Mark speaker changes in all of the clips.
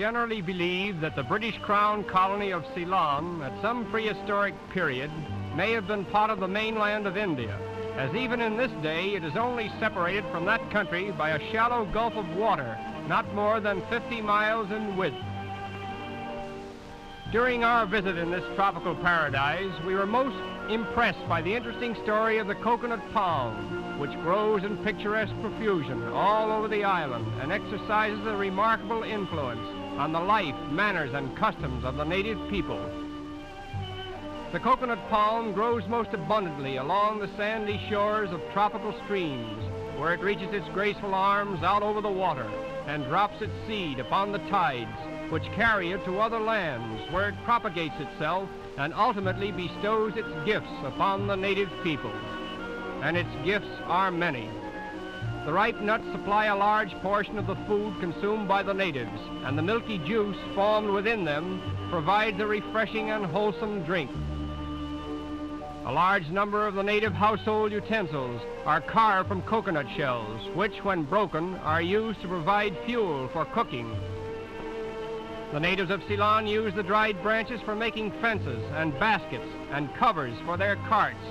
Speaker 1: generally believed that the British Crown colony of Ceylon, at some prehistoric period, may have been part of the mainland of India, as even in this day it is only separated from that country by a shallow gulf of water, not more than 50 miles in width. During our visit in this tropical paradise, we were most impressed by the interesting story of the coconut palm, which grows in picturesque profusion all over the island and exercises a remarkable influence on the life, manners, and customs of the native people. The coconut palm grows most abundantly along the sandy shores of tropical streams, where it reaches its graceful arms out over the water and drops its seed upon the tides, which carry it to other lands, where it propagates itself and ultimately bestows its gifts upon the native people. And its gifts are many. The ripe nuts supply a large portion of the food consumed by the natives, and the milky juice formed within them provides a refreshing and wholesome drink. A large number of the native household utensils are carved from coconut shells, which, when broken, are used to provide fuel for cooking. The natives of Ceylon use the dried branches for making fences and baskets and covers for their carts.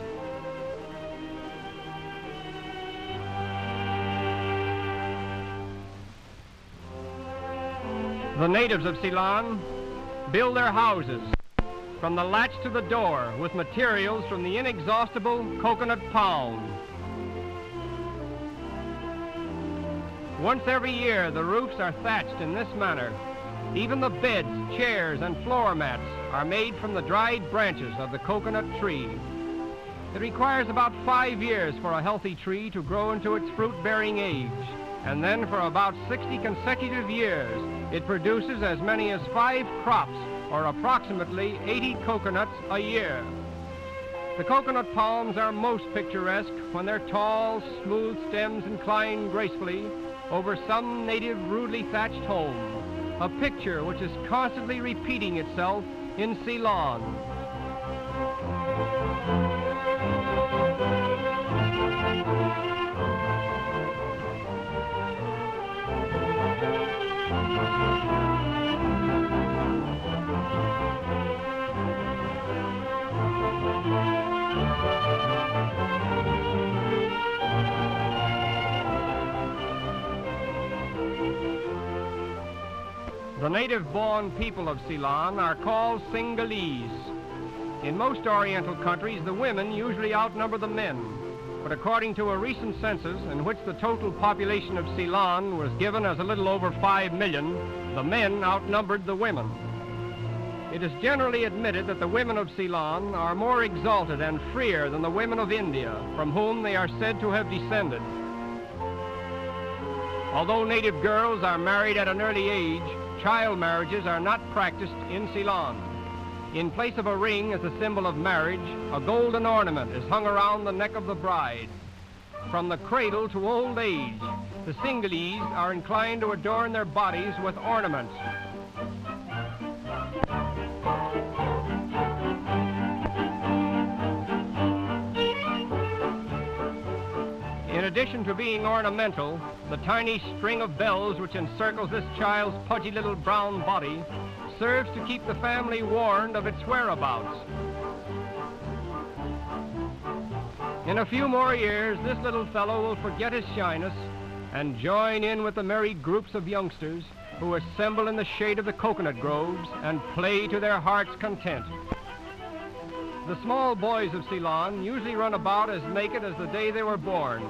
Speaker 1: The natives of Ceylon build their houses from the latch to the door with materials from the inexhaustible coconut palm. Once every year, the roofs are thatched in this manner. Even the beds, chairs, and floor mats are made from the dried branches of the coconut tree. It requires about 5 years for a healthy tree to grow into its fruit-bearing age, and then for about 60 consecutive years, it produces as many as 5 crops, or approximately 80 coconuts a year. The coconut palms are most picturesque when their tall, smooth stems incline gracefully over some native rudely thatched home, a picture which is constantly repeating itself in Ceylon. The native-born people of Ceylon are called Sinhalese. In most Oriental countries, the women usually outnumber the men, but according to a recent census in which the total population of Ceylon was given as a little over 5 million, the men outnumbered the women. It is generally admitted that the women of Ceylon are more exalted and freer than the women of India, from whom they are said to have descended. Although native girls are married at an early age, child marriages are not practiced in Ceylon. In place of a ring as a symbol of marriage, a golden ornament is hung around the neck of the bride. From the cradle to old age, the Sinhalese are inclined to adorn their bodies with ornaments. In addition to being ornamental, the tiny string of bells which encircles this child's pudgy little brown body serves to keep the family warned of its whereabouts. In a few more years, this little fellow will forget his shyness and join in with the merry groups of youngsters who assemble in the shade of the coconut groves and play to their heart's content. The small boys of Ceylon usually run about as naked as the day they were born,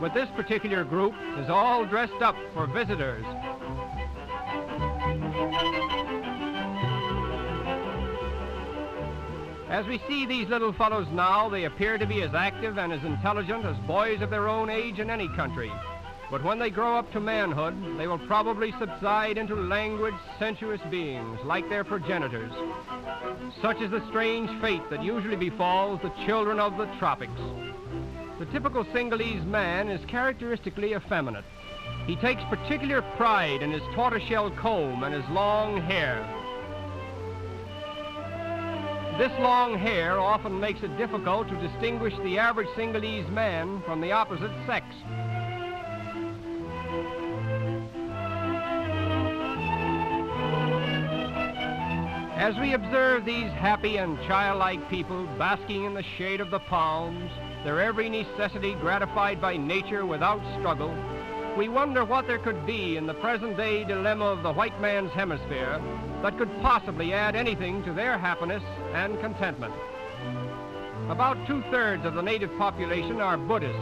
Speaker 1: but this particular group is all dressed up for visitors. As we see these little fellows now, they appear to be as active and as intelligent as boys of their own age in any country. But when they grow up to manhood, they will probably subside into languid, sensuous beings like their progenitors. Such is the strange fate that usually befalls the children of the tropics. The typical Sinhalese man is characteristically effeminate. He takes particular pride in his tortoiseshell comb and his long hair. This long hair often makes it difficult to distinguish the average Sinhalese man from the opposite sex. As we observe these happy and childlike people basking in the shade of the palms, their every necessity gratified by nature without struggle, we wonder what there could be in the present-day dilemma of the white man's hemisphere that could possibly add anything to their happiness and contentment. About 2/3 of the native population are Buddhists.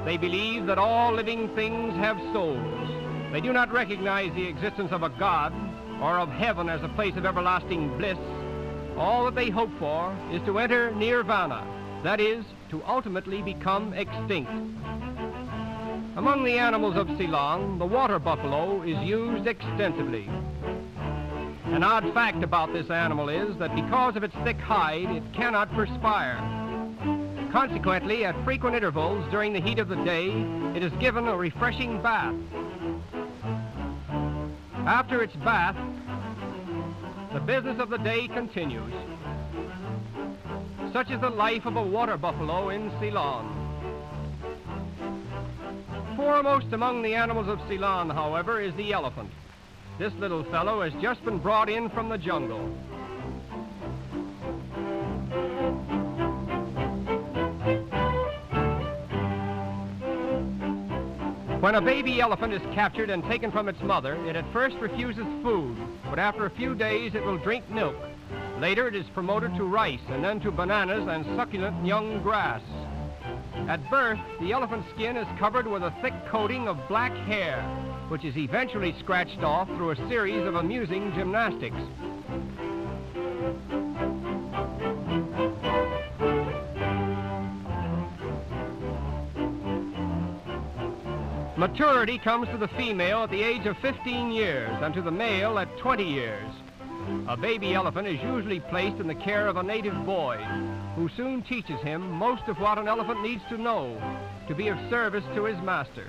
Speaker 1: They believe that all living things have souls. They do not recognize the existence of a God or of heaven as a place of everlasting bliss. All that they hope for is to enter nirvana, that is, to ultimately become extinct. Among the animals of Ceylon, the water buffalo is used extensively. An odd fact about this animal is that because of its thick hide, it cannot perspire. Consequently, at frequent intervals during the heat of the day, it is given a refreshing bath. After its bath, the business of the day continues. Such is the life of a water buffalo in Ceylon. Foremost among the animals of Ceylon, however, is the elephant. This little fellow has just been brought in from the jungle. When a baby elephant is captured and taken from its mother, it at first refuses food, but after a few days it will drink milk. Later it is promoted to rice and then to bananas and succulent young grass. At birth, the elephant's skin is covered with a thick coating of black hair, which is eventually scratched off through a series of amusing gymnastics. Maturity comes to the female at the age of 15 years and to the male at 20 years. A baby elephant is usually placed in the care of a native boy, who soon teaches him most of what an elephant needs to know to be of service to his master.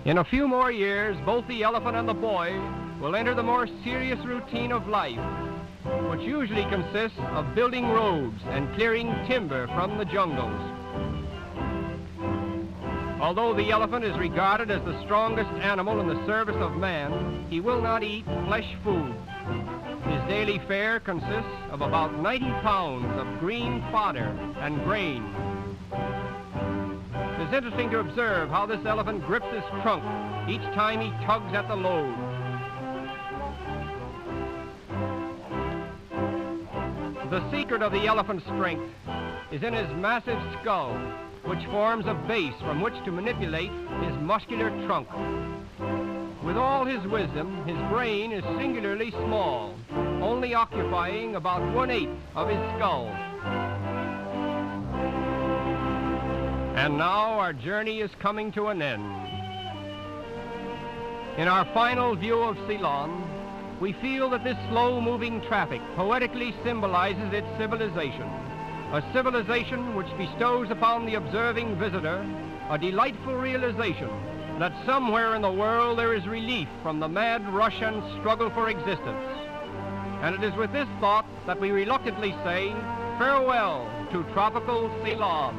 Speaker 1: In a few more years, both the elephant and the boy will enter the more serious routine of life, which usually consists of building roads and clearing timber from the jungles. Although the elephant is regarded as the strongest animal in the service of man, he will not eat flesh food. His daily fare consists of about 90 pounds of green fodder and grain. It is interesting to observe how this elephant grips his trunk each time he tugs at the load. The secret of the elephant's strength is in his massive skull, which forms a base from which to manipulate his muscular trunk. With all his wisdom, his brain is singularly small, only occupying about 1/8 of his skull. And now our journey is coming to an end. In our final view of Ceylon, we feel that this slow-moving traffic poetically symbolizes its civilization, a civilization which bestows upon the observing visitor a delightful realization that somewhere in the world there is relief from the mad rush and struggle for existence. And it is with this thought that we reluctantly say farewell to tropical Ceylon.